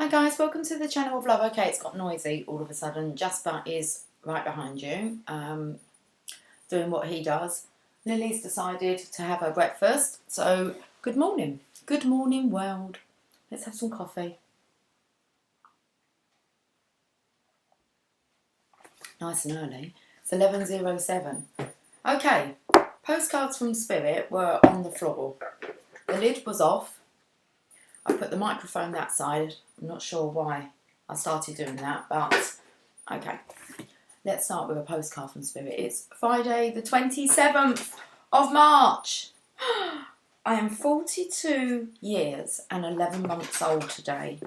Hi guys, welcome to the channel of Love. Okay, it's got noisy all of a sudden. Jasper is right behind you, doing what he does. Lily's decided to have her breakfast, so good morning. Good morning world. Let's have some coffee. Nice and early. It's 11:07. Okay, postcards from Spirit were on the floor. The lid was off. I put the microphone that side. I'm not sure why I started doing that, but okay. Let's start with a postcard from Spirit. It's Friday the 27th of March. I am 42 years and 11 months old today.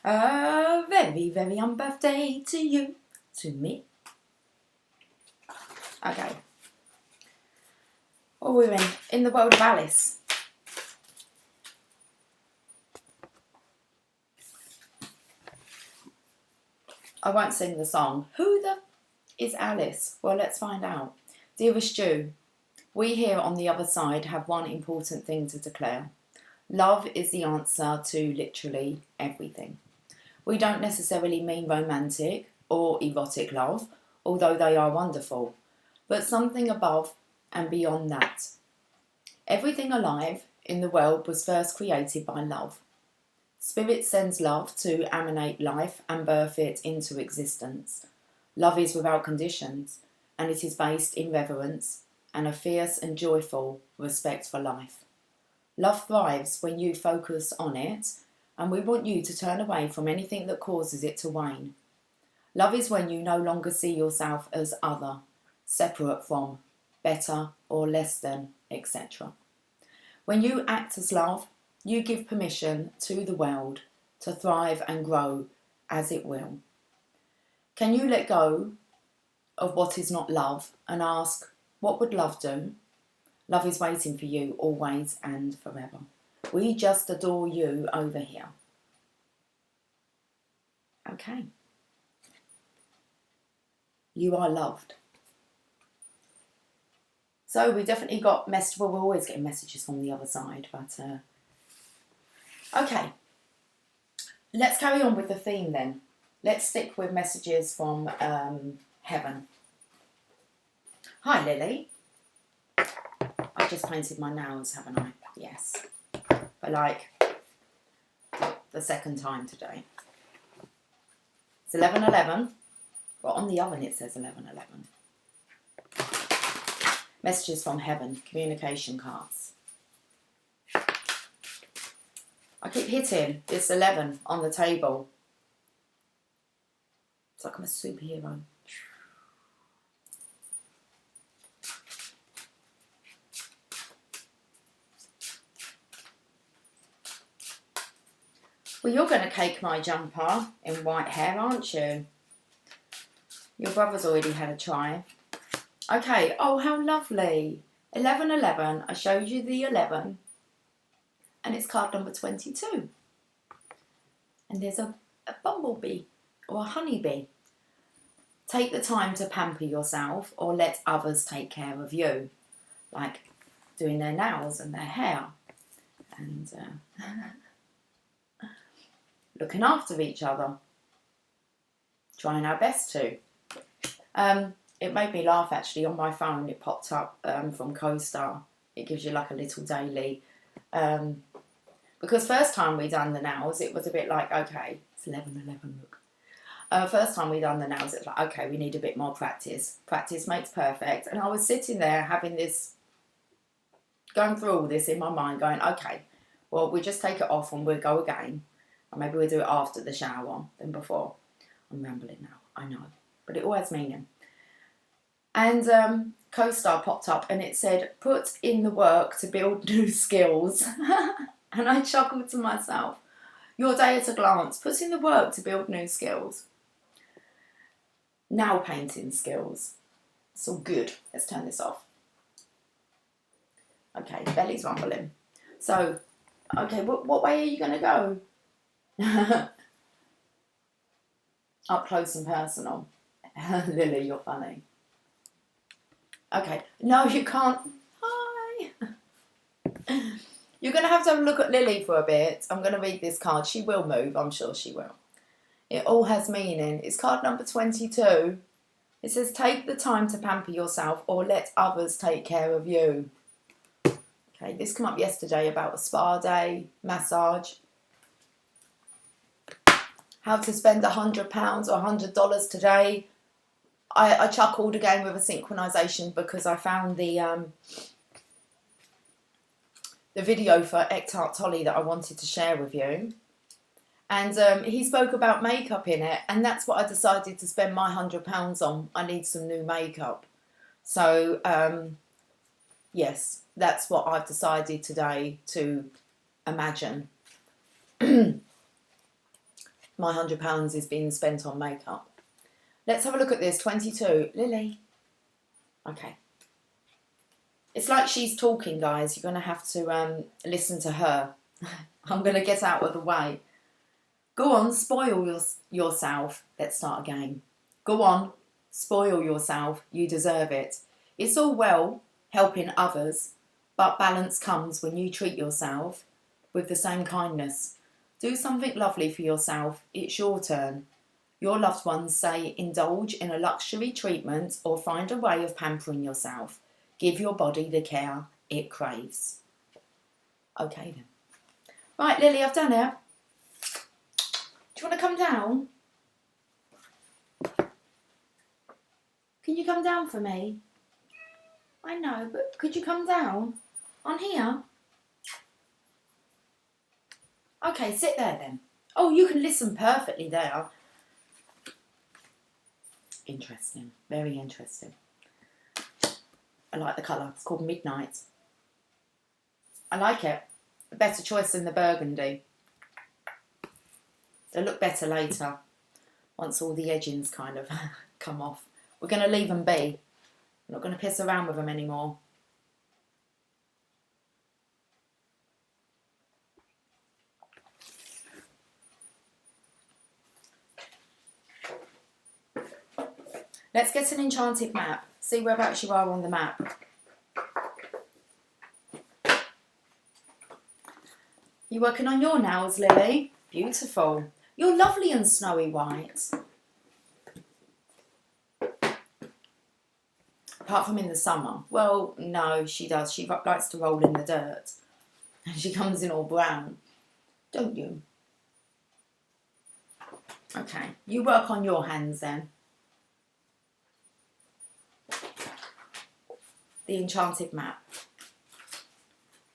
A very, very birthday to you, to me. Okay. What are we in the world of Alice? I won't sing the song. Who the is Alice? Well, let's find out. Dearest Jew, we here on the other side have one important thing to declare. Love is the answer to literally everything. We don't necessarily mean romantic or erotic love, although they are wonderful, but something above and beyond that. Everything alive in the world was first created by love. Spirit sends love to emanate life and birth it into existence. Love is without conditions, and it is based in reverence and a fierce and joyful respect for life. Love thrives when you focus on it, and we want you to turn away from anything that causes it to wane. Love is when you no longer see yourself as other, separate from, better or less than, etc. When you act as love, you give permission to the world to thrive and grow as it will. Can you let go of what is not love and ask, what would love do? Love is waiting for you always and forever. We just adore you over here. Okay. You are loved. So we definitely got messages. Well, we're always getting messages from the other side, but okay. Let's carry on with the theme then. Let's stick with messages from heaven. Hi, Lily. I just painted my nails, haven't I? Yes. But like the second time today. It's 11:11. Well, on the oven it says 11:11. Messages from heaven, communication cards. I keep hitting this 11 on the table. It's like I'm a superhero. Well, you're going to cake my jumper in white hair, aren't you? Your brother's already had a try. Okay, oh, how lovely. 11:11, I showed you the 11. And it's card number 22. And there's a bumblebee or a honeybee. Take the time to pamper yourself or let others take care of you. Like doing their nails and their hair. And looking after each other. Trying our best to. It made me laugh actually. On my phone it popped up from CoStar. It gives you like a little daily. Because first time we done the nails, it was a bit like, okay, it's 11:11, look. First time we done the nails, it's like, okay, we need a bit more practice. Practice makes perfect. And I was sitting there having this, going through all this in my mind, going, okay, well, we just take it off and we'll go again. Or maybe we'll do it after the shower than before. I'm rambling now, I know. But it all has meaning. And CoStar popped up and it said, put in the work to build new skills. And I chuckled to myself. Your day at a glance. Put in the work to build new skills. Nail painting skills. It's all good. Let's turn this off. Okay, belly's rumbling. So, okay, what way are you going to go? Up close and personal. Lily, you're funny. Okay, no, you can't. Hi. You're going to have a look at Lily for a bit. I'm going to read this card. She will move. I'm sure she will. It all has meaning. It's card number 22. It says, take the time to pamper yourself or let others take care of you. Okay, this came up yesterday about a spa day, massage. How to spend £100 or $100 today. I chuckled again with a synchronisation because I found the video for Eckhart Tolle that I wanted to share with you. And he spoke about makeup in it, and that's what I decided to spend my £100 on. I need some new makeup. So, yes, that's what I've decided today to imagine. My £100 is being spent on makeup. Let's have a look at this. 22. Lily. Okay. It's like she's talking, guys. You're going to have to listen to her. I'm going to get out of the way. Go on, spoil yourself. Let's start again. Go on, spoil yourself. You deserve it. It's all well helping others, but balance comes when you treat yourself with the same kindness. Do something lovely for yourself. It's your turn. Your loved ones say indulge in a luxury treatment or find a way of pampering yourself. Give your body the care it craves. Okay then. Right, Lily, I've done it. Do you want to come down? Can you come down for me? I know, but could you come down? On here? Okay, sit there then. Oh, you can listen perfectly there. Interesting. Very interesting. I like the colour. It's called Midnight. I like it. A better choice than the burgundy. They'll look better later, once all the edgings kind of come off. We're going to leave them be. I'm not going to piss around with them anymore. Let's get an enchanted map. See whereabouts you are on the map. You working on your nails, Lily? Beautiful. You're lovely and snowy white. Apart from in the summer. Well, no, she does. She likes to roll in the dirt. And she comes in all brown. Don't you? Okay. You work on your hands then. The enchanted map.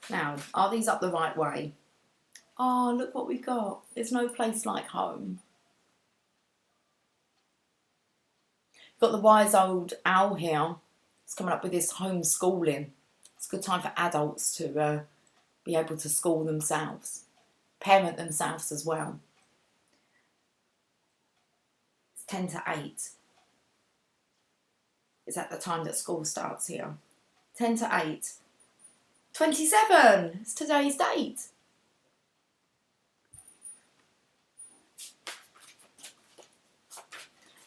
Now, are these up the right way? Oh, look what we got. There's no place like home. Got the wise old owl here. It's coming up with this homeschooling. It's a good time for adults to be able to school themselves. Parent themselves as well. It's 10 to 8. Is at the time that school starts here. 10 to 8. 27. It's today's date.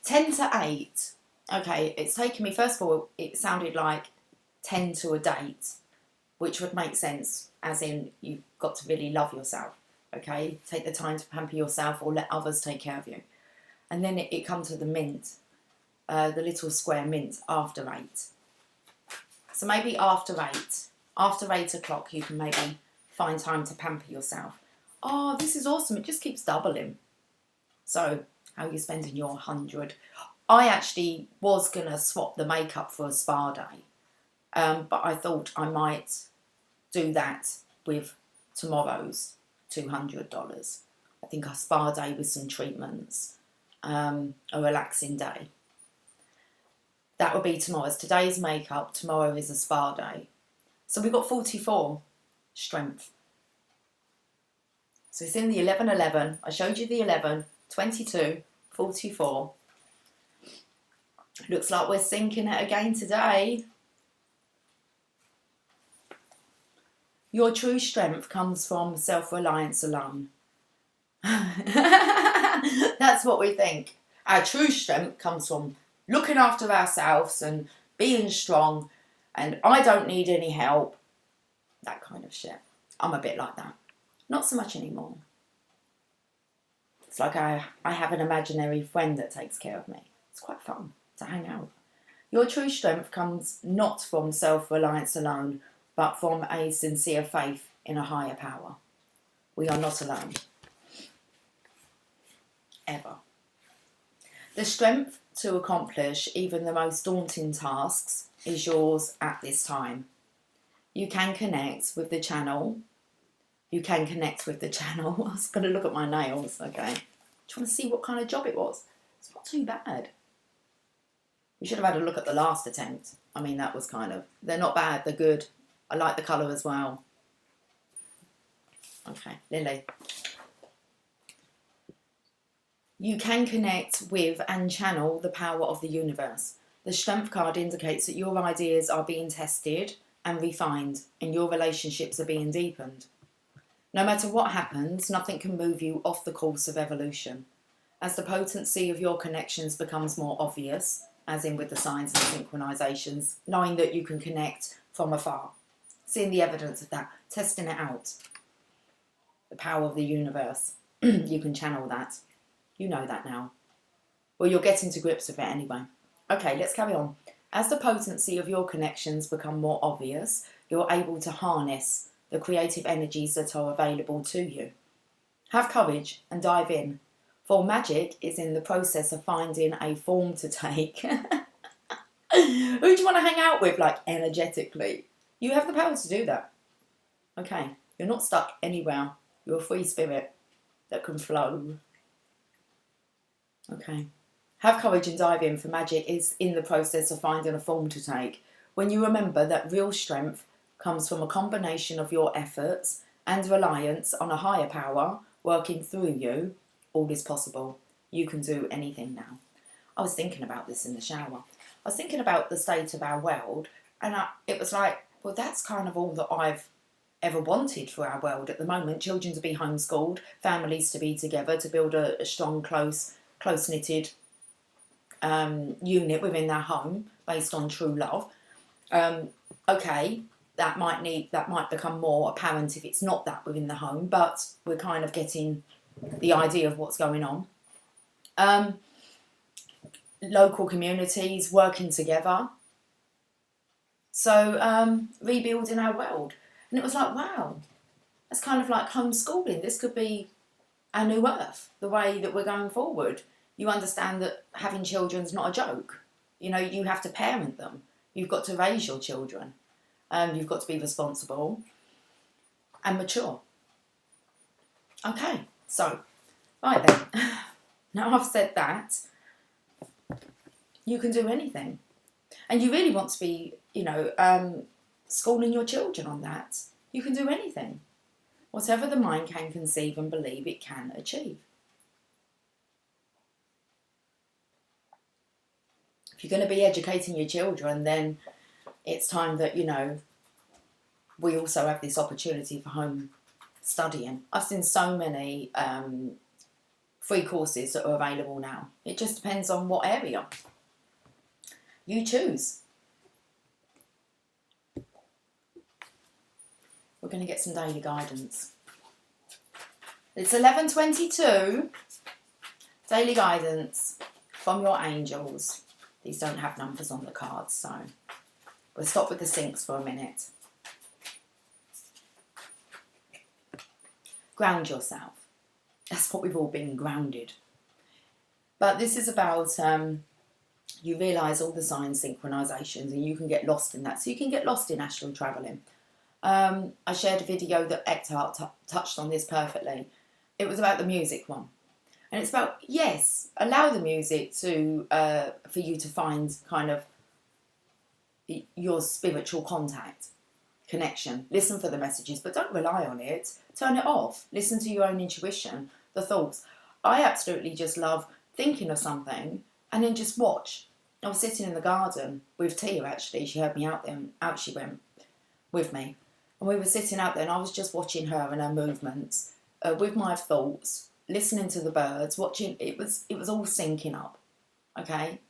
Ten to 8. Okay, it's taken me, first of all, it sounded like 10 to a date, which would make sense, as in you've got to really love yourself, okay? Take the time to pamper yourself or let others take care of you. And then it comes to the mint, the little square mint after 8. So maybe after 8 o'clock, you can maybe find time to pamper yourself. Oh, this is awesome. It just keeps doubling. So, how are you spending your 100? I actually was going to swap the makeup for a spa day. But I thought I might do that with tomorrow's $200. I think a spa day with some treatments, a relaxing day. That would be tomorrow's. Today's makeup, tomorrow is a spa day. So we've got 44 strength. So it's in the 11-11. I showed you the 11, 22, 44. Looks like we're sinking it again today. Your true strength comes from self-reliance alone. That's what we think. Our true strength comes from looking after ourselves and being strong, and I don't need any help. That kind of shit. I'm a bit like that. Not so much anymore. It's like I have an imaginary friend that takes care of me. It's quite fun to hang out. Your true strength comes not from self-reliance alone, but from a sincere faith in a higher power. We are not alone. Ever. The strength to accomplish even the most daunting tasks is yours at this time. You can connect with the channel. I was going to look at my nails, okay. Trying to see what kind of job it was. It's not too bad. We should have had a look at the last attempt. I mean, that was kind of... They're not bad, they're good. I like the colour as well. Okay, Lily. You can connect with and channel the power of the universe. The strength card indicates that your ideas are being tested and refined, and your relationships are being deepened. No matter what happens, nothing can move you off the course of evolution. As the potency of your connections becomes more obvious, as in with the signs and synchronizations, knowing that you can connect from afar, seeing the evidence of that, testing it out. The power of the universe. You can channel that. You know that now. Well, you're getting to grips with it anyway. Okay, let's carry on. As the potency of your connections become more obvious, you're able to harness the creative energies that are available to you. Have courage and dive in, for magic is in the process of finding a form to take. Who do you want to hang out with, like, energetically? You have the power to do that. Okay, you're not stuck anywhere. You're a free spirit that can flow. Okay. Have courage and dive in, for magic is in the process of finding a form to take. When you remember that real strength comes from a combination of your efforts and reliance on a higher power working through you, all is possible. You can do anything now. I was thinking about this in the shower. I was thinking about the state of our world, and it was like, well, that's kind of all that I've ever wanted for our world at the moment. Children to be homeschooled, families to be together, to build a strong, close-knitted unit within their home based on true love. Okay, that might become more apparent if it's not that within the home, but we're kind of getting the idea of what's going on. Local communities working together. So rebuilding our world. And it was like, wow, that's kind of like homeschooling. This could be our new earth, the way that we're going forward. You understand that having children's not a joke. You know, you have to parent them. You've got to raise your children. You've got to be responsible and mature. Okay, so, right then. Now I've said that, you can do anything. And you really want to be, you know, schooling your children on that. You can do anything. Whatever the mind can conceive and believe, it can achieve. If you're going to be educating your children, then it's time that, you know, we also have this opportunity for home studying. I've seen so many free courses that are available now. It just depends on what area you choose. We're going to get some daily guidance. It's 11:22. Daily guidance from your angels. These don't have numbers on the cards, so we'll stop with the syncs for a minute. Ground yourself. That's what we've all been, grounded. But this is about you realise all the signs, synchronisations, and you can get lost in that. So you can get lost in astral travelling. I shared a video that Eckhart touched on this perfectly. It was about the music one. And it's about, yes, allow the music to for you to find kind of your spiritual contact, connection. Listen for the messages, but don't rely on it. Turn it off. Listen to your own intuition, the thoughts. I absolutely just love thinking of something and then just watch. I was sitting in the garden with Tia, actually. She heard me out there, and out she went with me. And we were sitting out there and I was just watching her and her movements with my thoughts, listening to the birds, watching. It was all syncing up, okay?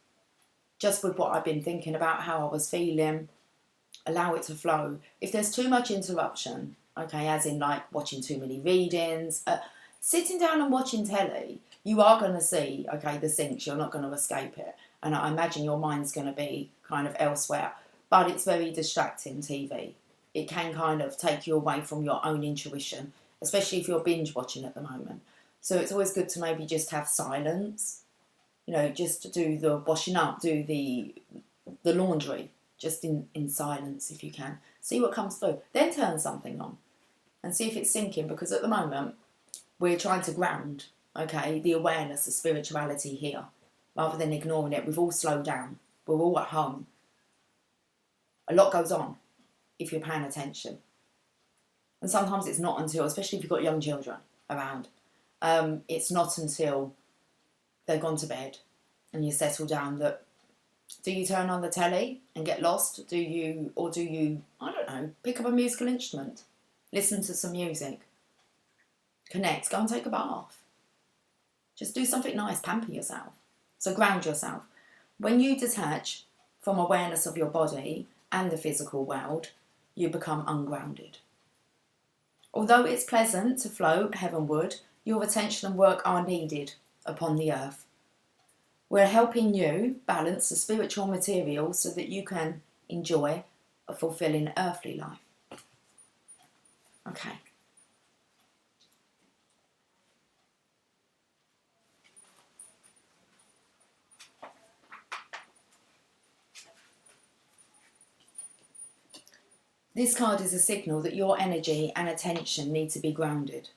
Just with what I've been thinking about, how I was feeling. Allow it to flow. If there's too much interruption, okay, as in like watching too many readings. Sitting down and watching telly, you are going to see, okay, the sinks, you're not going to escape it. And I imagine your mind's going to be kind of elsewhere. But it's very distracting, TV. It can kind of take you away from your own intuition, especially if you're binge watching at the moment. So it's always good to maybe just have silence, you know, just to do the washing up, do the laundry, just in silence if you can. See what comes through. Then turn something on and see if it's sinking, because at the moment we're trying to ground, okay, the awareness of spirituality here rather than ignoring it. We've all slowed down. We're all at home. A lot goes on if you're paying attention. And sometimes it's not until, especially if you've got young children around, it's not until they've gone to bed and you settle down that, do you turn on the telly and get lost? Do you, I don't know, pick up a musical instrument, listen to some music, connect, go and take a bath. Just do something nice, pamper yourself. So ground yourself. When you detach from awareness of your body and the physical world, you become ungrounded. Although it's pleasant to float heavenward, your attention and work are needed upon the earth. We're helping you balance the spiritual material so that you can enjoy a fulfilling earthly life. Okay. This card is a signal that your energy and attention need to be grounded.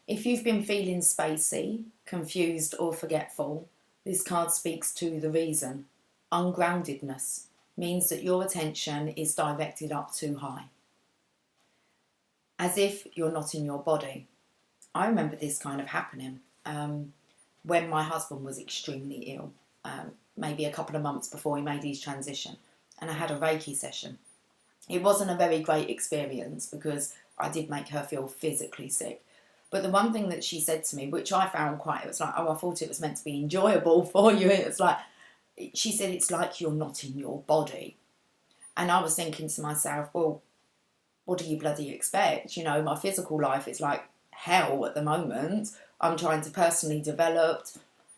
If you've been feeling spacey, confused or forgetful, this card speaks to the reason. Ungroundedness means that your attention is directed up too high, as if you're not in your body. I remember this kind of happening when my husband was extremely ill, maybe a couple of months before he made his transition, and I had a Reiki session. It wasn't a very great experience because I did make her feel physically sick. But the one thing that she said to me, which I found quite, it was like, oh, I thought it was meant to be enjoyable for you. It's like, she said, it's like you're not in your body. And I was thinking to myself, well, what do you bloody expect? You know, my physical life is like hell at the moment. I'm trying to personally develop.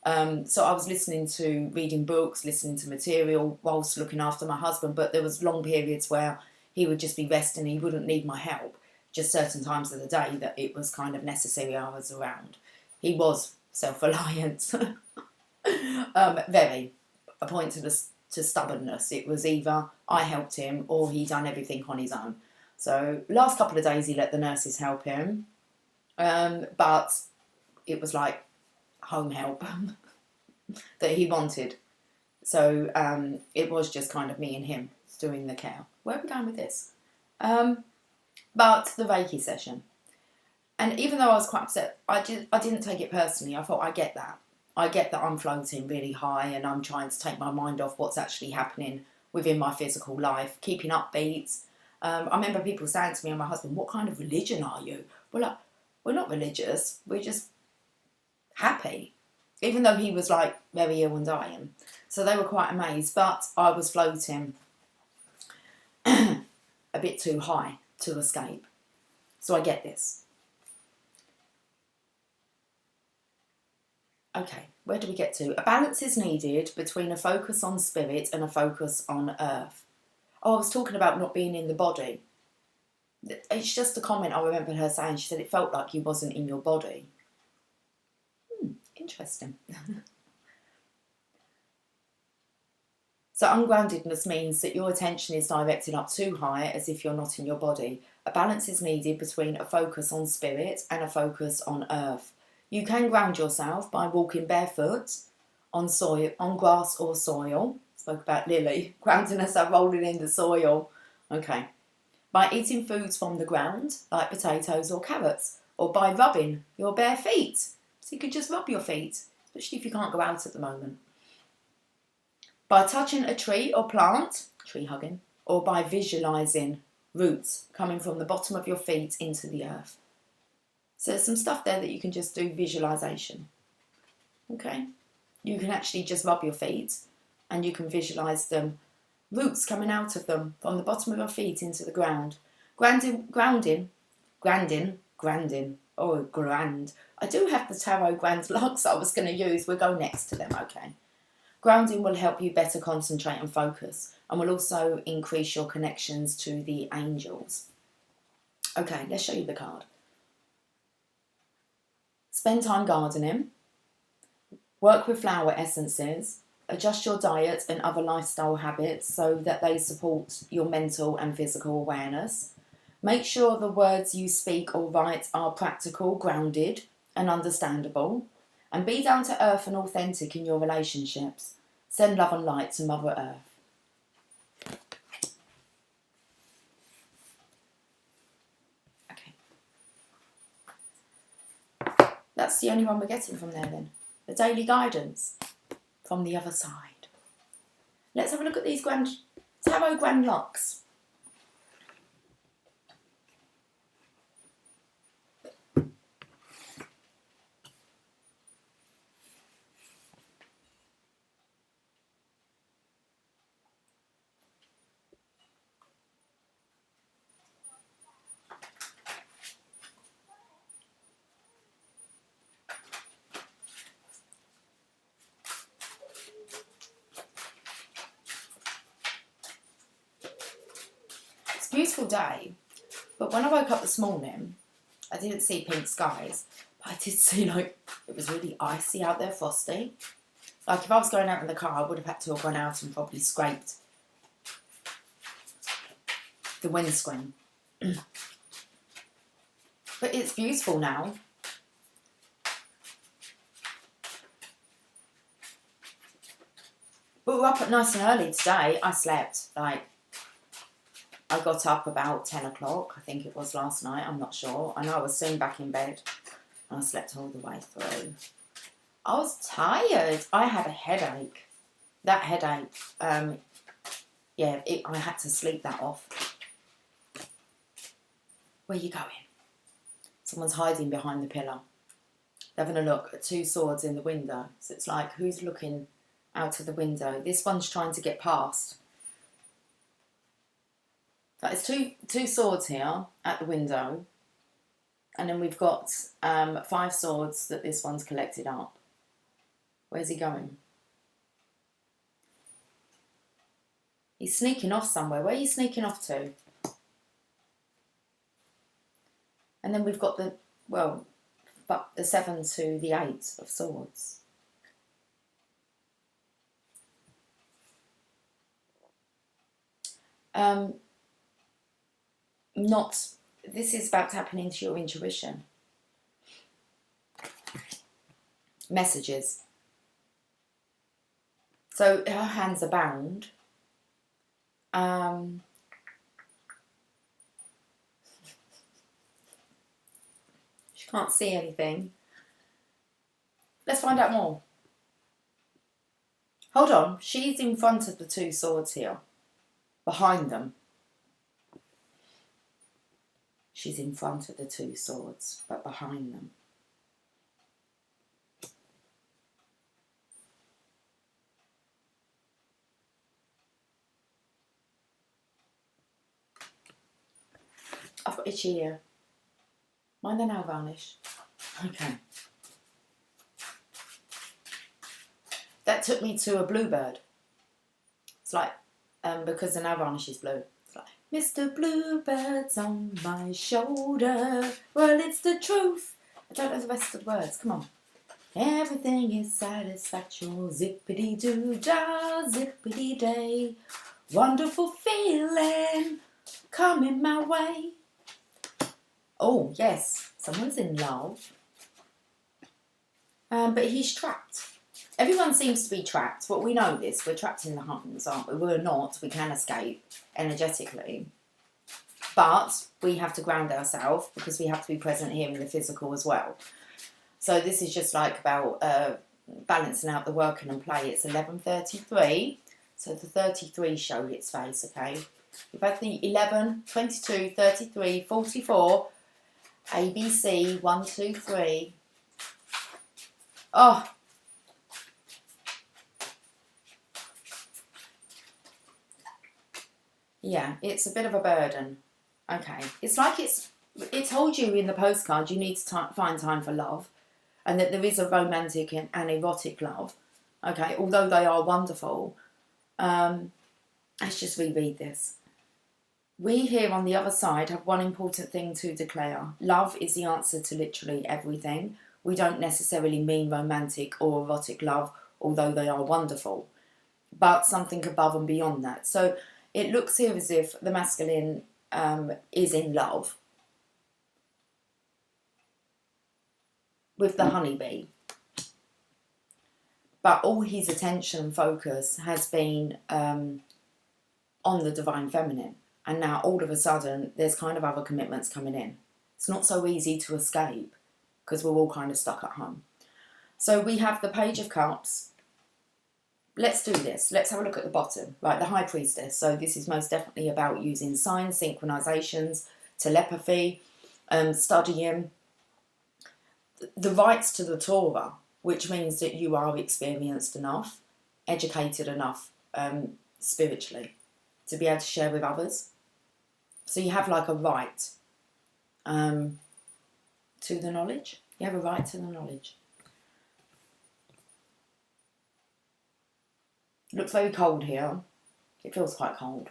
So I was reading books, listening to material whilst looking after my husband. But there was long periods where he would just be resting. He wouldn't need my help. Just certain times of the day that it was kind of necessary I was around. He was self-reliant. Very. A point to stubbornness. It was either I helped him or he done everything on his own. So last couple of days he let the nurses help him. But it was like home help that he wanted. So it was just kind of me and him doing the care. Where are we going with this? But the Reiki session. And even though I was quite upset, I didn't take it personally. I thought, I get that. I get that I'm floating really high and I'm trying to take my mind off what's actually happening within my physical life, keeping upbeat. I remember people saying to me and my husband, what kind of religion are you? We're not religious. We're just happy. Even though he was like very ill and dying. So they were quite amazed. But I was floating a bit too high to escape. So I get this. Okay, where do we get to? A balance is needed between a focus on spirit and a focus on earth. Oh, I was talking about not being in the body. It's just a comment I remember her saying. She said it felt like you wasn't in your body. Interesting. So ungroundedness means that your attention is directed up too high as if you're not in your body. A balance is needed between a focus on spirit and a focus on earth. You can ground yourself by walking barefoot on soil, on grass or soil. Spoke about Lily, grounding herself, rolling in the soil. Okay. By eating foods from the ground, like potatoes or carrots, or by rubbing your bare feet. So you could just rub your feet, especially if you can't go out at the moment. By touching a tree or plant, tree hugging, or by visualising roots coming from the bottom of your feet into the earth. So there's some stuff there that you can just do visualisation. Okay? You can actually just rub your feet and you can visualise them, roots coming out of them from the bottom of your feet into the ground. Grounding. Oh, grand. I do have the tarot grand locks I was going to use. We'll go next to them, okay? Grounding will help you better concentrate and focus, and will also increase your connections to the angels. Okay, let's show you the card. Spend time gardening. Work with flower essences. Adjust your diet and other lifestyle habits so that they support your mental and physical awareness. Make sure the words you speak or write are practical, grounded, and understandable. And be down to earth and authentic in your relationships. Send love and light to Mother Earth. Okay. That's the only one we're getting from there then. The daily guidance from the other side. Let's have a look at these tarot grand locks. Beautiful day, but when I woke up this morning I didn't see pink skies, but I did see like it was really icy out there, frosty. Like if I was going out in the car I would have had to have gone out and probably scraped the windscreen. But it's beautiful now. But we're up nice and early today. I slept like I got up about 10 o'clock, I think it was last night, I'm not sure. I know I was soon back in bed and I slept all the way through. I was tired. I had a headache. That headache, I had to sleep that off. Where are you going? Someone's hiding behind the pillar. They're having a look at two swords in the window. So it's like, who's looking out of the window? This one's trying to get past. It's two swords here at the window, and then we've got 5 swords that this one's collected up. Where's he going? He's sneaking off somewhere. Where are you sneaking off to? And then we've got the 7 to the 8 of swords. This is about tapping into your intuition. Messages. So her hands are bound. She can't see anything. Let's find out more. Hold on, she's in front of the 2 swords here. Behind them. She's in front of the 2 swords, but behind them. I've got itchy ear. Mind the nail varnish. Okay. That took me to a bluebird. It's like, because the nail varnish is blue. It's like, Mr. Bluebird's on my shoulder. Well, it's the truth. I don't know the rest of the words. Come on. Everything is satisfactual. Zippity-doo-dah, zippity-day. Wonderful feeling coming my way. Oh, yes. Someone's in love. But he's trapped. Everyone seems to be trapped. Well, we know this. We're trapped in the homes, aren't we? We're not. We can escape energetically. But we have to ground ourselves because we have to be present here in the physical as well. So this is just like about balancing out the working and play. It's 11:33. So the 33 showed its face, okay? We've had the 11, 22, 33, 44, ABC, 1, 2, 3. Oh. Yeah, it's a bit of a burden. Okay, it's like it told you in the postcard you need to find time for love, and that there is a romantic and erotic love. Okay, although they are wonderful. Let's just reread this. We here on the other side have one important thing to declare. Love is the answer to literally everything. We don't necessarily mean romantic or erotic love, although they are wonderful, but something above and beyond that. So it looks here as if the masculine is in love with the honeybee, but all his attention and focus has been on the divine feminine. And now all of a sudden there's kind of other commitments coming in. It's not so easy to escape because we're all kind of stuck at home. So we have the Page of Cups. Let's do this. Let's have a look at the bottom. Right, the High Priestess. So this is most definitely about using signs, synchronizations, telepathy, studying the rights to the Torah, which means that you are experienced enough, educated enough spiritually to be able to share with others. So you have like a right to the knowledge. You have a right to the knowledge. It looks very cold here. It feels quite cold.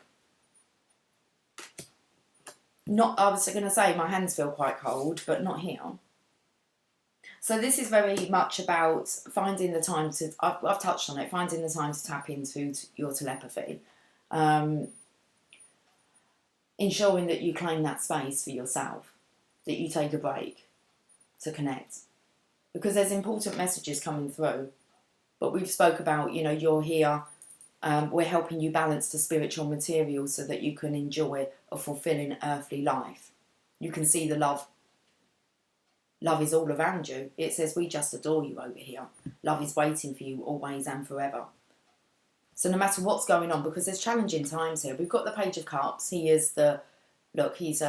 I was going to say my hands feel quite cold, but not here. So this is very much about finding the time to, I've touched on it, finding the time to tap into your telepathy. Ensuring that you claim that space for yourself, that you take a break to connect. Because there's important messages coming through. But we've spoke about, you're here, we're helping you balance the spiritual material so that you can enjoy a fulfilling earthly life. You can see the love. Love is all around you. It says, we just adore you over here. Love is waiting for you always and forever. So no matter what's going on, because there's challenging times here. We've got the Page of Cups. He is he's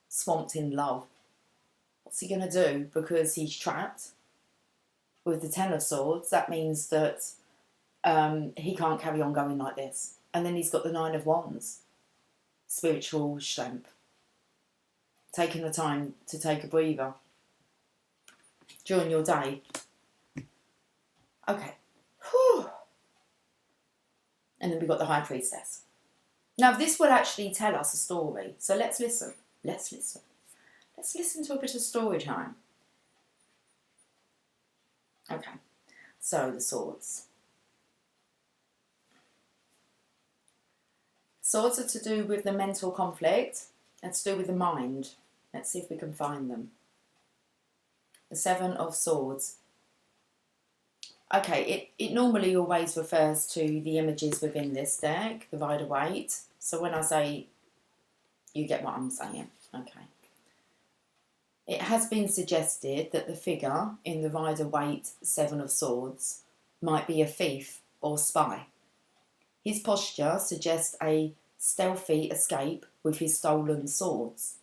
swamped in love. What's he going to do? Because he's trapped with the Ten of Swords. That means that he can't carry on going like this. And then he's got the Nine of Wands. Spiritual strength. Taking the time to take a breather during your day. Okay. Whew. And then we've got the High Priestess. Now this will actually tell us a story. So let's listen. Let's listen. Let's listen to a bit of story time. Okay. So the swords. Swords are to do with the mental conflict. And to do with the mind. Let's see if we can find them. The Seven of Swords. Okay, it normally always refers to the images within this deck, the Rider-Waite. So when I say, you get what I'm saying. Okay. It has been suggested that the figure in the Rider-Waite Seven of Swords might be a thief or spy. His posture suggests a stealthy escape with his stolen swords.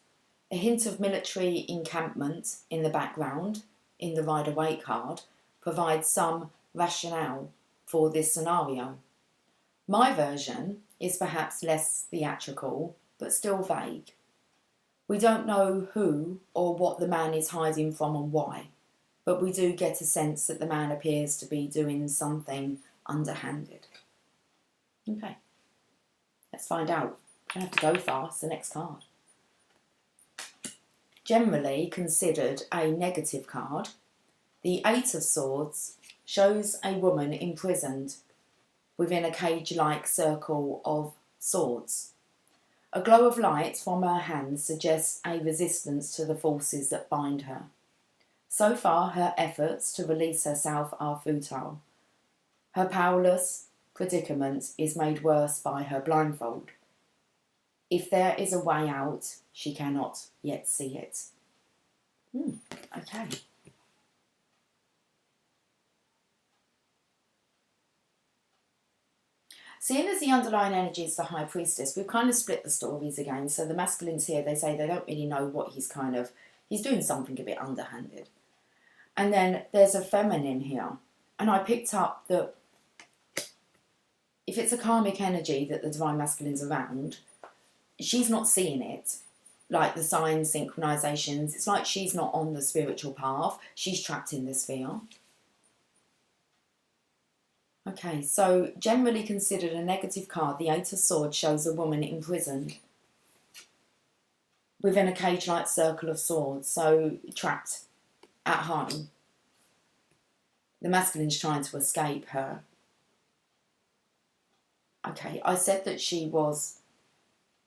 A hint of military encampment in the background, in the Rider-Waite card, provides some rationale for this scenario. My version is perhaps less theatrical, but still vague. We don't know who or what the man is hiding from and why, but we do get a sense that the man appears to be doing something underhanded. Okay, let's find out. I'm going to have to go fast, the next card. Generally considered a negative card, the Eight of Swords shows a woman imprisoned within a cage-like circle of swords. A glow of light from her hands suggests a resistance to the forces that bind her. So far, her efforts to release herself are futile. Her powerless predicament is made worse by her blindfold. If there is a way out, she cannot yet see it. Okay. Seeing as the underlying energy is the High Priestess, we've kind of split the stories again. So the masculines here, they say they don't really know what he's doing something a bit underhanded. And then there's a feminine here. And I picked up that if it's a karmic energy that the divine masculine's around, she's not seeing it. like the signs, synchronizations. It's like she's not on the spiritual path. She's trapped in this fear. Okay, so generally considered a negative card, the Eight of Swords shows a woman imprisoned within a cage-like circle of swords, so trapped at home. The masculine's trying to escape her. Okay, I said that she was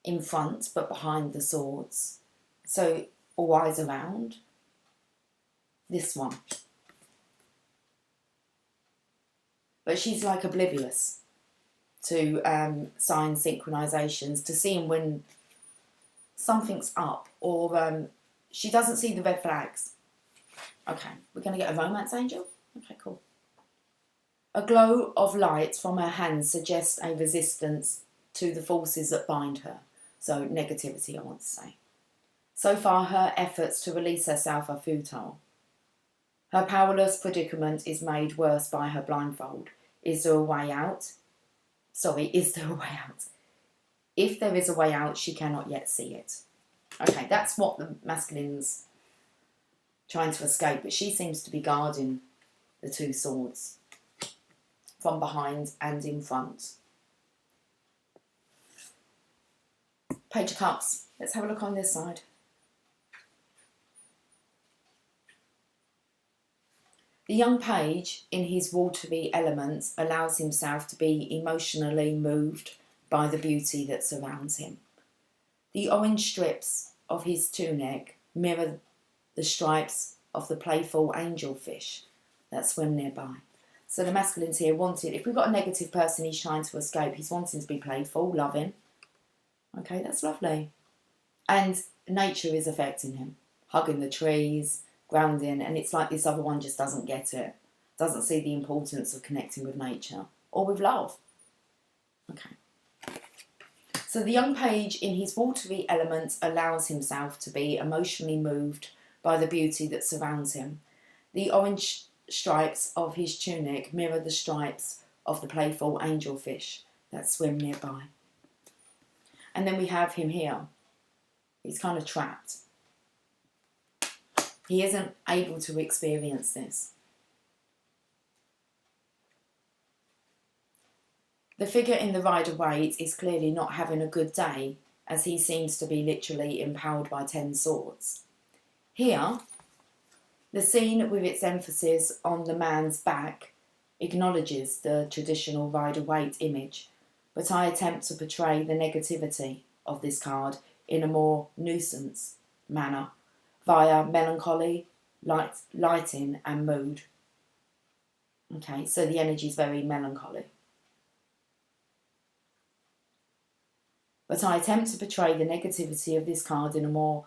in front but behind the swords, so all eyes around. This one. But she's like oblivious to signs, synchronizations, to seeing when something's up, or she doesn't see the red flags. Okay, we're going to get a romance angel. Okay, cool. A glow of light from her hands suggests a resistance to the forces that bind her. So negativity, I want to say. So far, her efforts to release herself are futile. Her powerless predicament is made worse by her blindfold. Is there a way out? Sorry, is there a way out? If there is a way out, she cannot yet see it. Okay, that's what the masculine's trying to escape, but she seems to be guarding the two swords from behind and in front. Page of Cups. Let's have a look on this side. The young page, in his watery elements, allows himself to be emotionally moved by the beauty that surrounds him. The orange strips of his tunic mirror the stripes of the playful angelfish that swim nearby. So the masculine's here wanted, if we've got a negative person he's trying to escape, he's wanting to be playful, loving. Okay, that's lovely. And nature is affecting him. Hugging the trees, grounding, and it's like this other one just doesn't get it. Doesn't see the importance of connecting with nature or with love. Okay. So the young page in his watery elements allows himself to be emotionally moved by the beauty that surrounds him. The orange stripes of his tunic mirror the stripes of the playful angelfish that swim nearby. And then we have him here. He's kind of trapped. He isn't able to experience this. The figure in the Rider-Waite is clearly not having a good day, as he seems to be literally impaled by 10 swords. Here, the scene with its emphasis on the man's back acknowledges the traditional Rider-Waite image, but I attempt to portray the negativity of this card in a more nuisance manner, via melancholy, lighting and mood. Okay, so the energy is very melancholy. But I attempt to portray the negativity of this card in a more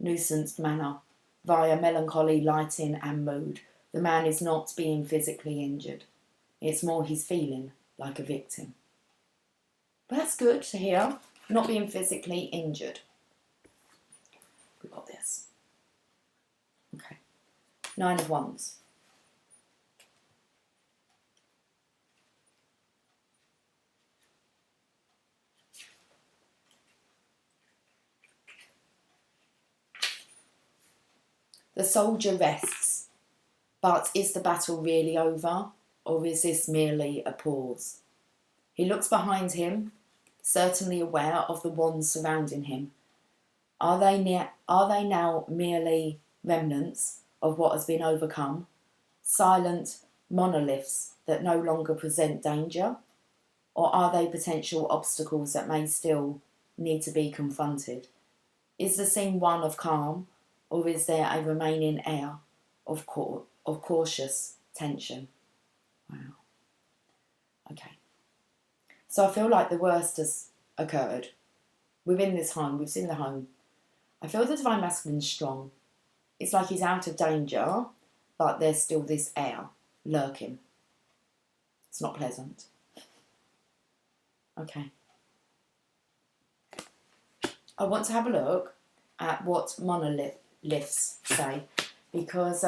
nuanced manner, via melancholy, lighting and mood. The man is not being physically injured. It's more he's feeling like a victim. But that's good to hear, not being physically injured. We've got this. Okay. 9 of Wands. The soldier rests, but is the battle really over, or is this merely a pause? He looks behind him, certainly aware of the wands surrounding him. Are they now merely remnants of what has been overcome, silent monoliths that no longer present danger, or are they potential obstacles that may still need to be confronted? Is the scene one of calm, or is there a remaining air of cautious tension? Wow. Okay. So I feel like the worst has occurred. Within this home, we've seen the home. I feel the Divine Masculine's strong. It's like he's out of danger, but there's still this air lurking. It's not pleasant. Okay. I want to have a look at what Monoliths say, because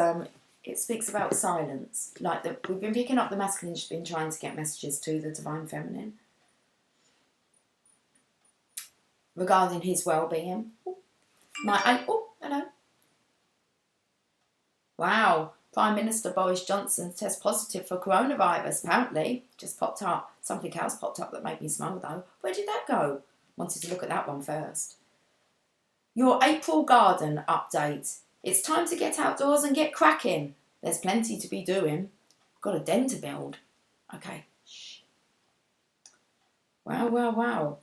it speaks about silence. Like we've been picking up the masculine's been trying to get messages to the Divine Feminine regarding his well-being. Oh, hello. Wow. Prime Minister Boris Johnson tests positive for coronavirus, apparently. Just popped up. Something else popped up that made me smile, though. Where did that go? Wanted to look at that one first. Your April garden update. It's time to get outdoors and get cracking. There's plenty to be doing. Got a den to build. Okay. Shh. Wow, wow, wow.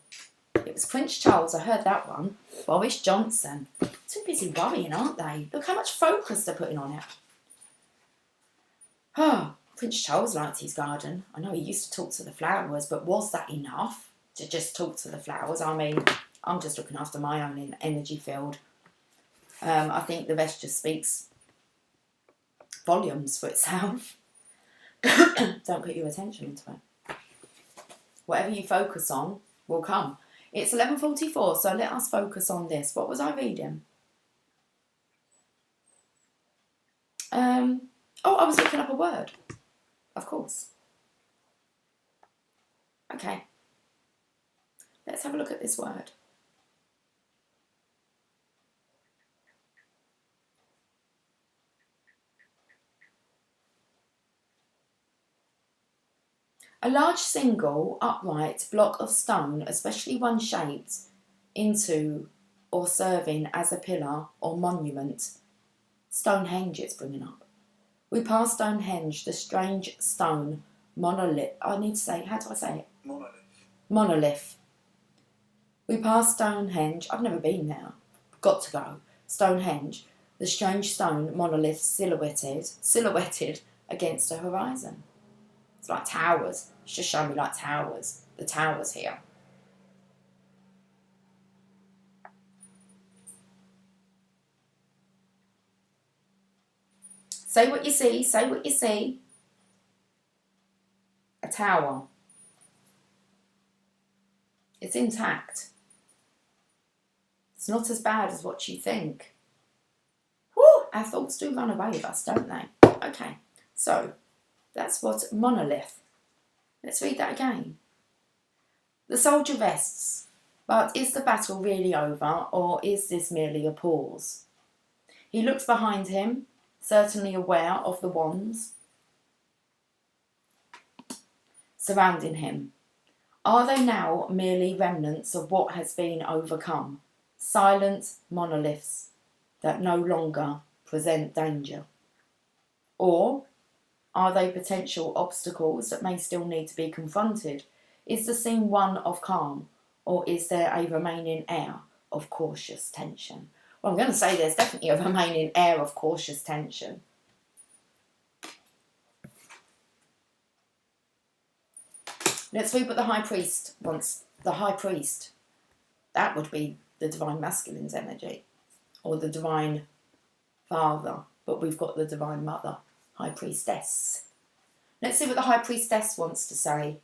It was Prince Charles, I heard that one. Boris Johnson. Too busy worrying, aren't they? Look how much focus they're putting on it. Oh, Prince Charles liked his garden. I know he used to talk to the flowers, but was that enough to just talk to the flowers? I mean, I'm just looking after my own energy field. I think the rest just speaks volumes for itself. Don't put your attention into it. Whatever you focus on will come. It's 11:44, so let us focus on this. What was I reading? Oh, I was looking up a word. Of course. Okay. Let's have a look at this word. A large single, upright block of stone, especially one shaped into or serving as a pillar or monument. Stonehenge it's bringing up. We pass Stonehenge, the strange stone monolith. I need to say, how do I say it? Monolith. Monolith. We pass Stonehenge. I've never been there. Got to go. Stonehenge, the strange stone monolith silhouetted against the horizon. It's like towers. It's just showing me like towers. The towers here. Say what you see. Say what you see. A tower. It's intact. It's not as bad as what you think. Whew, our thoughts do run away with us, don't they? Okay, so that's what monolith. Let's read that again. The soldier rests, but is the battle really over, or is this merely a pause? He looks behind him, certainly aware of the wands surrounding him. Are they now merely remnants of what has been overcome? Silent monoliths that no longer present danger? Or are they potential obstacles that may still need to be confronted? Is the scene one of calm, or is there a remaining air of cautious tension? Well, I'm going to say there's definitely a remaining air of cautious tension. Let's read what the high priest wants. The high priest, that would be the divine masculine's energy, or the divine father, but we've got the divine mother, high priestess. Let's see what the high priestess wants to say,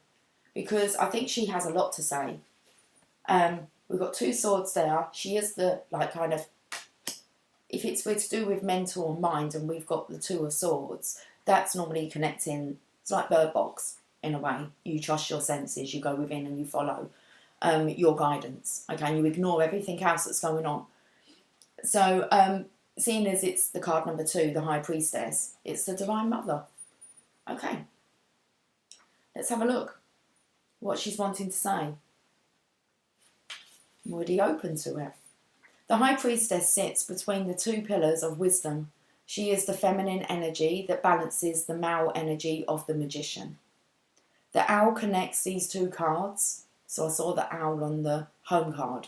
because I think she has a lot to say. We've got two swords there. She is the, like, kind of, if it's to do with mental or mind, and we've got the two of swords, that's normally connecting. It's like Bird Box in a way. You trust your senses, you go within and you follow your guidance, okay, and you ignore everything else that's going on. So seeing as it's the card number 2, the high priestess, it's the divine mother. Okay, let's have a look what she's wanting to say. I'm already open to it. The high priestess sits between the two pillars of wisdom. She is the feminine energy that balances the male energy of the magician. The owl connects these two cards. So I saw the owl on the home card.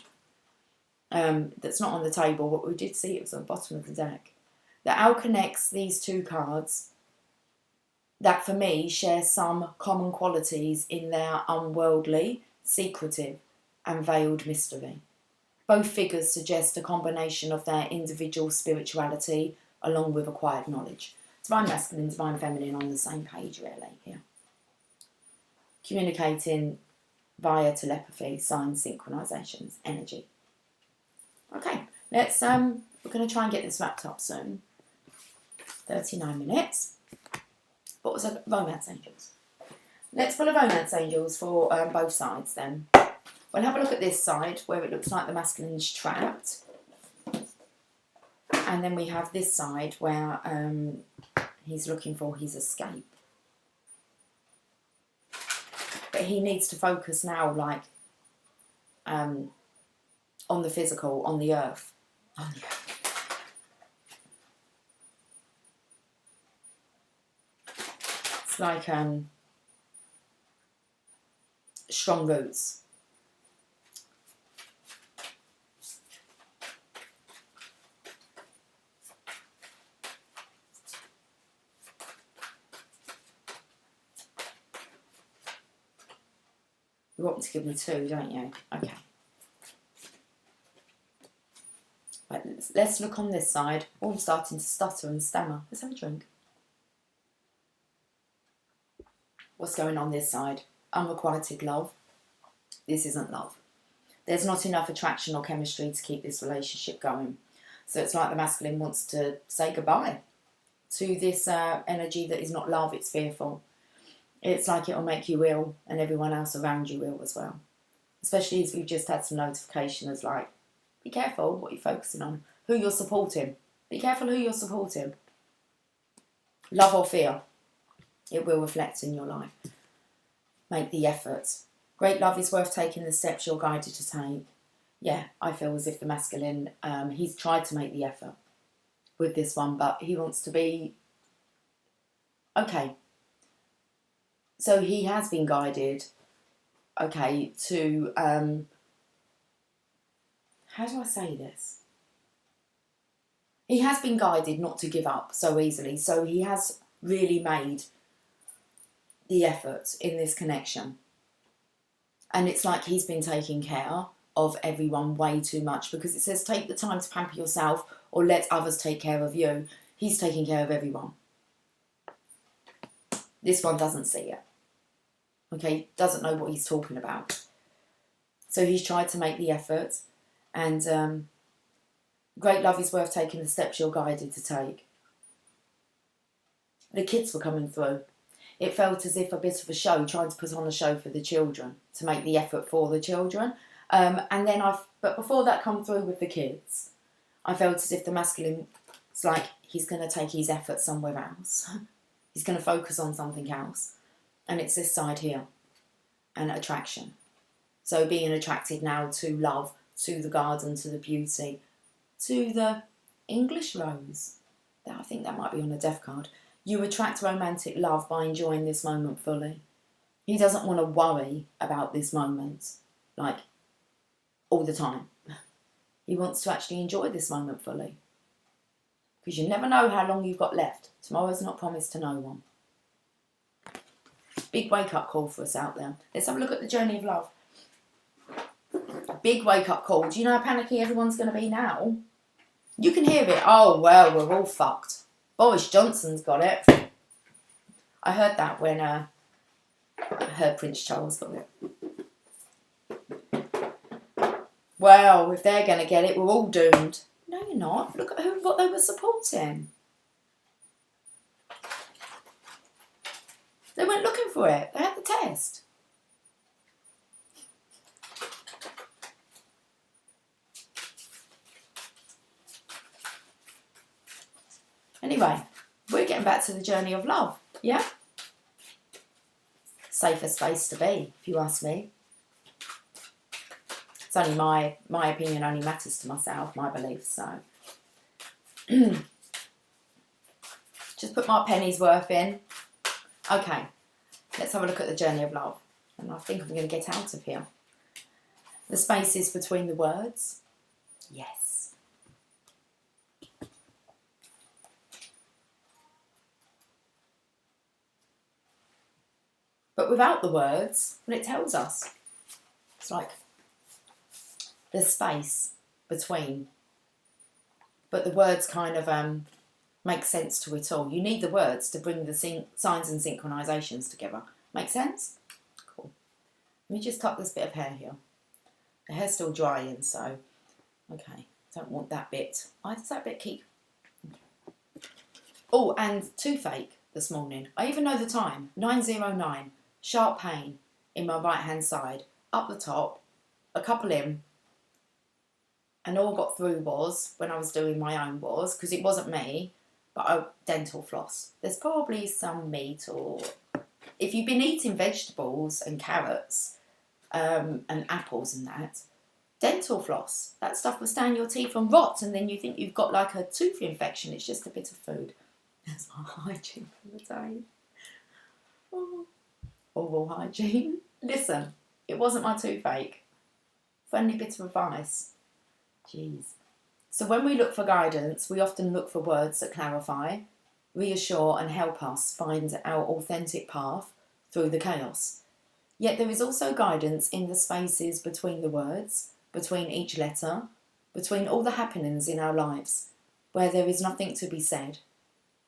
That's not on the table, but we did see it was on the bottom of the deck. The owl connects these two cards that for me share some common qualities in their unworldly, secretive and veiled mystery. Both figures suggest a combination of their individual spirituality along with acquired knowledge. Divine masculine, divine feminine on the same page really here. Communicating via telepathy, signs, synchronizations, energy. Okay, let's we're going to try and get this wrapped up soon. 39 minutes. What was it? Romance angels. Let's pull a romance angels for both sides then. We'll have a look at this side where it looks like the masculine's trapped. And then we have this side where he's looking for his escape. But he needs to focus now, like, on the physical, on the earth. On the earth. It's like strong roots. You want to give me 2, don't you? Okay. Right, let's look on this side. Oh, I'm starting to stutter and stammer. Let's have a drink. What's going on this side? Unrequited love. This isn't love. There's not enough attraction or chemistry to keep this relationship going. So it's like the masculine wants to say goodbye to this energy that is not love, it's fearful. It's like it'll make you ill and everyone else around you ill as well. Especially as we've just had some notification as like, be careful what you're focusing on, who you're supporting. Be careful who you're supporting. Love or fear, it will reflect in your life. Make the effort. Great love is worth taking the steps you're guided to take. Yeah, I feel as if the masculine, he's tried to make the effort with this one, but he wants to be okay. So he has been guided, okay, to, how do I say this? He has been guided not to give up so easily. So he has really made the effort in this connection. And it's like he's been taking care of everyone way too much, because it says take the time to pamper yourself or let others take care of you. He's taking care of everyone. This one doesn't see it. Okay, doesn't know what he's talking about. So he's tried to make the effort, and great love is worth taking the steps you're guided to take. The kids were coming through. It felt as if a bit of a show, trying to put on a show for the children, to make the effort for the children. But before that come through with the kids, I felt as if the masculine, it's like he's going to take his effort somewhere else. He's going to focus on something else. And it's this side here, and attraction. So being attracted now to love, to the garden, to the beauty, to the English rose. I think that might be on a death card. You attract romantic love by enjoying this moment fully. He doesn't want to worry about this moment, like, all the time. He wants to actually enjoy this moment fully. Because you never know how long you've got left. Tomorrow's not promised to no one. Big wake-up call for us out there. Let's have a look at the journey of love. Big wake-up call. Do you know how panicky everyone's going to be now? You can hear it. Oh, well, we're all fucked. Boris Johnson's got it. I heard that when I heard Prince Charles got it. Well, if they're going to get it, we're all doomed. No, you're not. Look at what they were supporting. They weren't looking for it. They had the test. Anyway, we're getting back to the journey of love, yeah? Safer space to be, if you ask me. It's only my opinion only matters to myself, my beliefs, so. Just put my penny's worth in. Okay, let's have a look at the journey of love. And I think I'm going to get out of here. The spaces between the words. Yes. But without the words, well, it tells us. It's like the space between. But the words kind of make sense to it all. You need the words to bring the signs and synchronizations together. Make sense? Cool. Let me just cut this bit of hair here. The hair's still drying, so, okay. Don't want that bit. Why does that bit keep? Okay. Oh, and toothache this morning. I even know the time. 9:09. Sharp pain in my right hand side. Up the top. A couple in. and all I got through was, when I was doing my own was, because it wasn't me, but dental floss. There's probably some meat, or if you've been eating vegetables and carrots and apples and that, dental floss, that stuff will stain your teeth and rot, and then you think you've got like a tooth infection. It's just a bit of food. That's my hygiene for the day. Oh. Oral hygiene. Listen, it wasn't my toothache. Friendly bit of advice. Jeez. So when we look for guidance, we often look for words that clarify, reassure and help us find our authentic path through the chaos. Yet there is also guidance in the spaces between the words, between each letter, between all the happenings in our lives, where there is nothing to be said,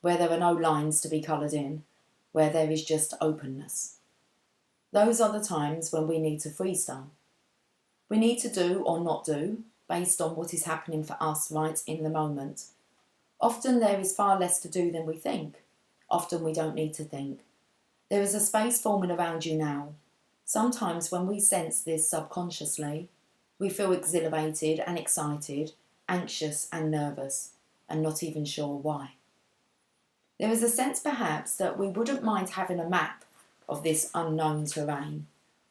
where there are no lines to be coloured in, where there is just openness. Those are the times when we need to freestyle. We need to do or not do based on what is happening for us right in the moment. Often there is far less to do than we think. Often we don't need to think. There is a space forming around you now. Sometimes when we sense this subconsciously, we feel exhilarated and excited, anxious and nervous, and not even sure why. There is a sense perhaps that we wouldn't mind having a map of this unknown terrain,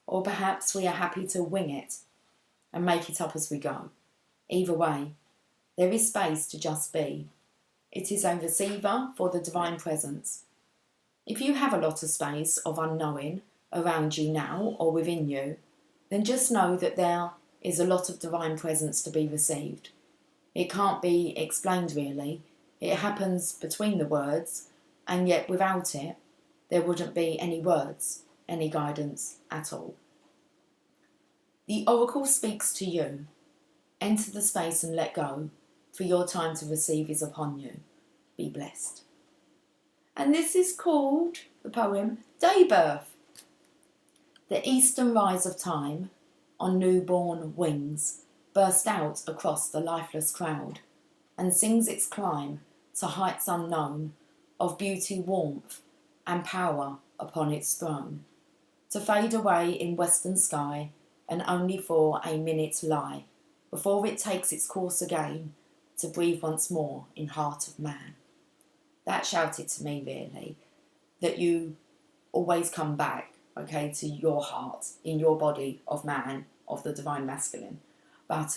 or perhaps we are happy to wing it and make it up as we go. Either way, there is space to just be. It is a receiver for the divine presence. If you have a lot of space of unknowing around you now or within you, then just know that there is a lot of divine presence to be received. It can't be explained really. It happens between the words, and yet without it, there wouldn't be any words, any guidance at all. The oracle speaks to you. Enter the space and let go, for your time to receive is upon you. Be blessed. And this is called, the poem, Daybirth. The eastern rise of time, on newborn wings, burst out across the lifeless crowd, and sings its climb to heights unknown, of beauty, warmth, and power upon its throne, to fade away in western sky, and only for a minute lie, before it takes its course again, to breathe once more in heart of man. That shouted to me really, that you always come back, okay, to your heart, in your body of man, of the divine masculine. But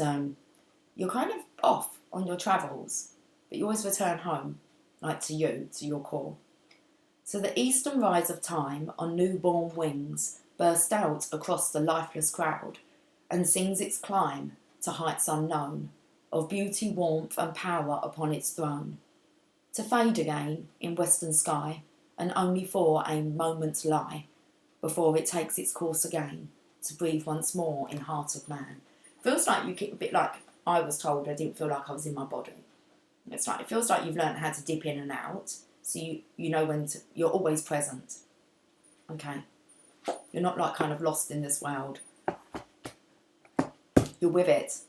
you're kind of off on your travels, but you always return home, like to you, to your core. So the eastern rise of time on newborn wings burst out across the lifeless crowd and sings its climb to heights unknown, of beauty, warmth and power upon its throne, to fade again in western sky and only for a moment lie, before it takes its course again, to breathe once more in heart of man. Feels like you get a bit like I was told I didn't feel like I was in my body. It's like, it feels like you've learned how to dip in and out, so you know when to, you're always present. Okay? You're not like kind of lost in this world. You're with it.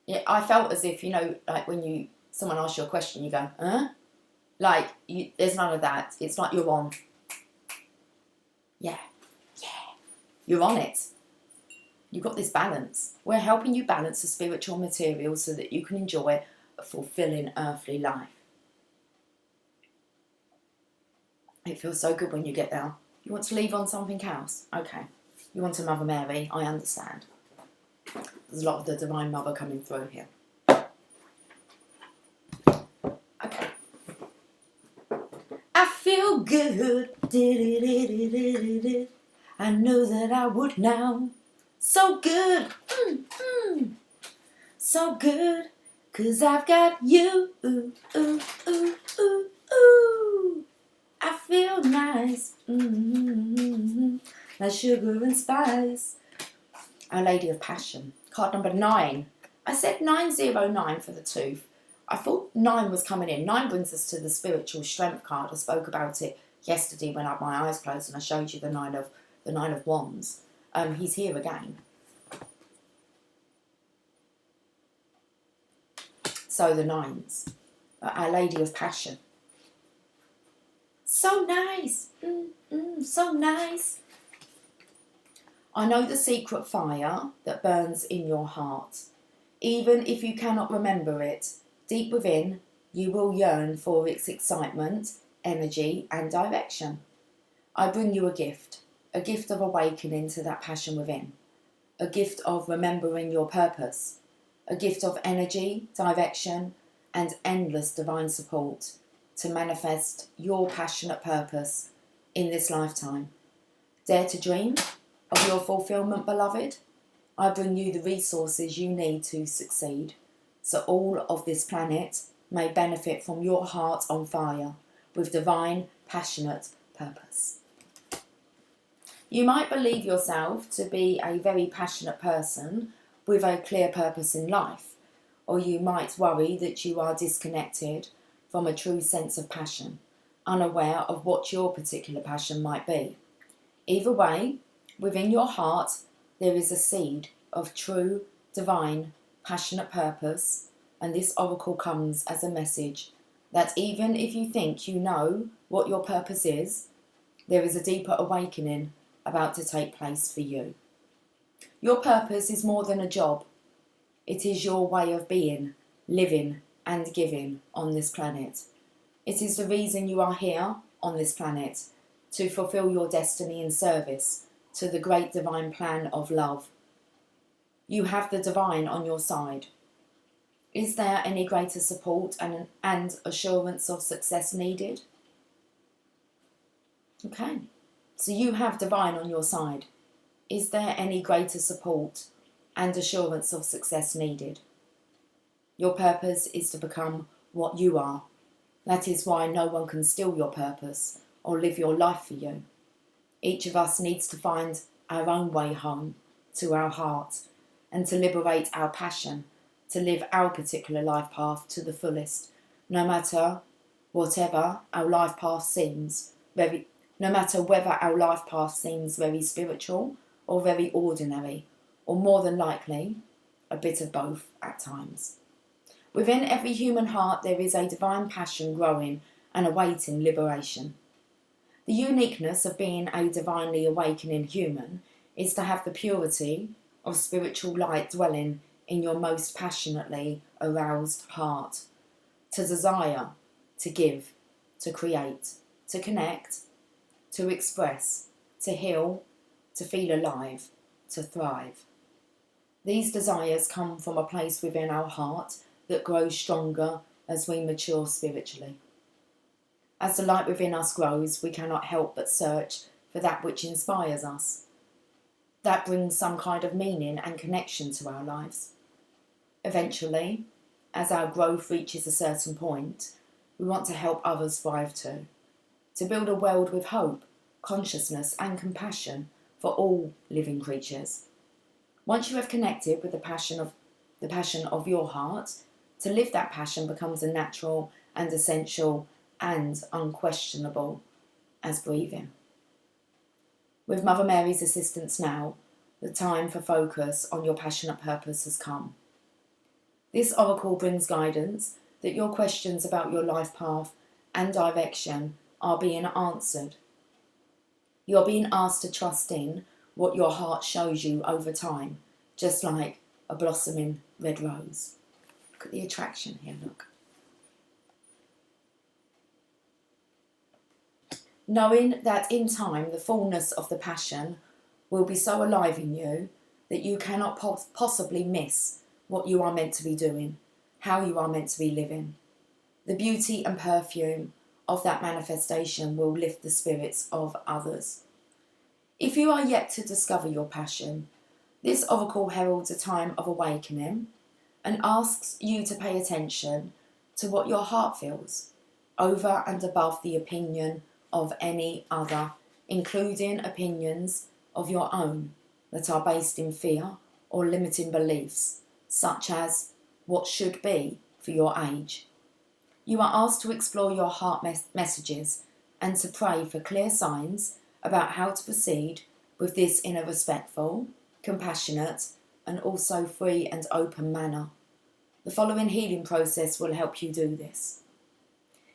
Yeah, I felt as if, you know, like when someone asks you a question, you go, huh? Like, there's none of that. It's like you're on. Yeah. You're on it. You've got this balance. We're helping you balance the spiritual material so that you can enjoy a fulfilling earthly life. It feels so good when you get there. You want to leave on something else? Okay. You want a Mother Mary? I understand. There's a lot of the Divine Mother coming through here. Okay. I feel good. I know that I would now. So good. So good. 'Cause I've got you. I feel nice. Like sugar and spice. Our Lady of Passion. Card number 9. I said 909 for the tooth. I thought 9 was coming in. 9 brings us to the spiritual strength card. I spoke about it yesterday when I had my eyes closed and I showed you the nine of Wands. He's here again. So the 9s. Our Lady of Passion. So nice. So nice. I know the secret fire that burns in your heart. Even if you cannot remember it, deep within, you will yearn for its excitement, energy, and direction. I bring you a gift of awakening to that passion within, a gift of remembering your purpose, a gift of energy, direction, and endless divine support to manifest your passionate purpose in this lifetime. Dare to dream of your fulfillment, beloved? I bring you the resources you need to succeed, so all of this planet may benefit from your heart on fire with divine, passionate purpose. You might believe yourself to be a very passionate person with a clear purpose in life, or you might worry that you are disconnected from a true sense of passion, unaware of what your particular passion might be. Either way, within your heart, there is a seed of true, divine, passionate purpose, and this oracle comes as a message that even if you think you know what your purpose is, there is a deeper awakening about to take place for you. Your purpose is more than a job. It is your way of being, living, and giving on this planet. It is the reason you are here on this planet, to fulfill your destiny in service to the great divine plan of love. You have the divine on your side. Is there any greater support and assurance of success needed? Okay, so you have divine on your side. Is there any greater support and assurance of success needed? Your purpose is to become what you are. That is why no one can steal your purpose or live your life for you. Each of us needs to find our own way home to our heart and to liberate our passion, to live our particular life path to the fullest, no matter whether our life path seems very spiritual or very ordinary, or more than likely, a bit of both at times. Within every human heart there is a divine passion growing and awaiting liberation. The uniqueness of being a divinely awakening human is to have the purity of spiritual light dwelling in your most passionately aroused heart, to desire, to give, to create, to connect, to express, to heal, to feel alive, to thrive. These desires come from a place within our heart that grows stronger as we mature spiritually. As the light within us grows, we cannot help but search for that which inspires us. That brings some kind of meaning and connection to our lives. Eventually, as our growth reaches a certain point, we want to help others thrive too, to build a world with hope, consciousness and compassion for all living creatures. Once you have connected with the passion of your heart, to live that passion becomes a natural and essential and unquestionable as breathing. With Mother Mary's assistance now, the time for focus on your passionate purpose has come. This oracle brings guidance that your questions about your life path and direction are being answered. You are being asked to trust in what your heart shows you over time, just like a blossoming red rose. Look at the attraction here, look. Knowing that in time the fullness of the passion will be so alive in you that you cannot possibly miss what you are meant to be doing, how you are meant to be living. The beauty and perfume of that manifestation will lift the spirits of others. If you are yet to discover your passion, this oracle heralds a time of awakening and asks you to pay attention to what your heart feels, over and above the opinion of any other, including opinions of your own that are based in fear or limiting beliefs, such as what should be for your age. You are asked to explore your heart messages and to pray for clear signs about how to proceed with this in a respectful, compassionate, and also free and open manner. The following healing process will help you do this.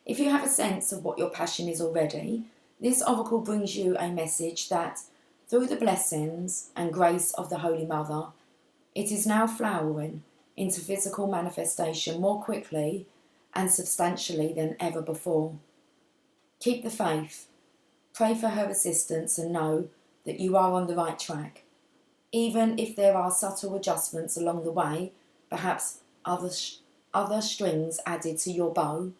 If you have a sense of what your passion is already, this oracle brings you a message that, through the blessings and grace of the Holy Mother, it is now flowering into physical manifestation more quickly and substantially than ever before. Keep the faith, pray for her assistance, and know that you are on the right track. Even if there are subtle adjustments along the way, perhaps other strings added to your bow,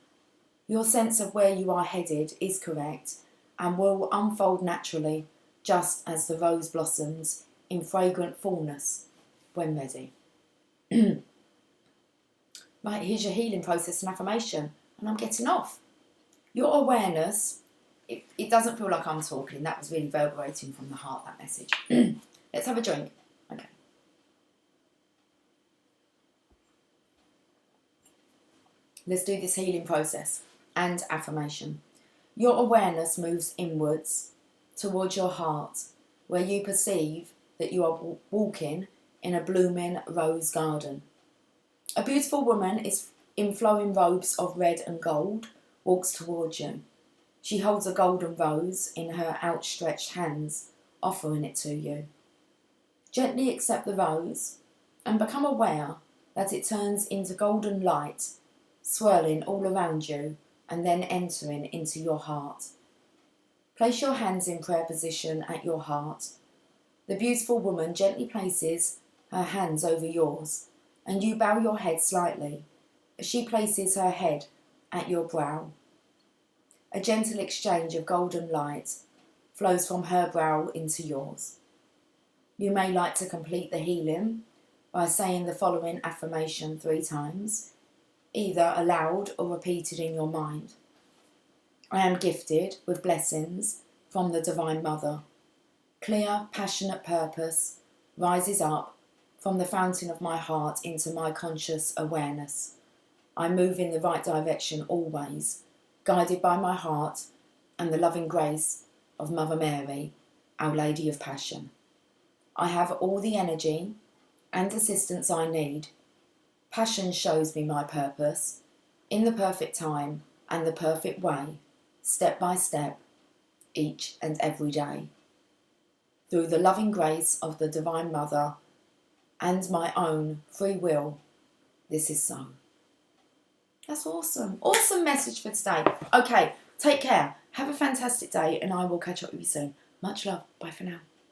your sense of where you are headed is correct and will unfold naturally, just as the rose blossoms in fragrant fullness when ready. Right, here's your healing process and affirmation, and I'm getting off. Your awareness, it doesn't feel like I'm talking, that was really reverberating from the heart, that message. Let's have a drink. Okay. Let's do this healing process and affirmation. Your awareness moves inwards towards your heart, where you perceive that you are walking in a blooming rose garden. A beautiful woman in flowing robes of red and gold walks towards you. She holds a golden rose in her outstretched hands, offering it to you. Gently accept the rose and become aware that it turns into golden light, swirling all around you and then entering into your heart. Place your hands in prayer position at your heart. The beautiful woman gently places her hands over yours, and you bow your head slightly as she places her head at your brow. A gentle exchange of golden light flows from her brow into yours. You may like to complete the healing by saying the following affirmation 3 times, either aloud or repeated in your mind. I am gifted with blessings from the Divine Mother. Clear, passionate purpose rises up from the fountain of my heart into my conscious awareness. I move in the right direction always, guided by my heart and the loving grace of Mother Mary, Our Lady of Passion. I have all the energy and assistance I need. Passion shows me my purpose in the perfect time and the perfect way, step by step, each and every day. Through the loving grace of the Divine Mother and my own free will, this is so. That's awesome. Awesome message for today. Okay, take care. Have a fantastic day, and I will catch up with you soon. Much love. Bye for now.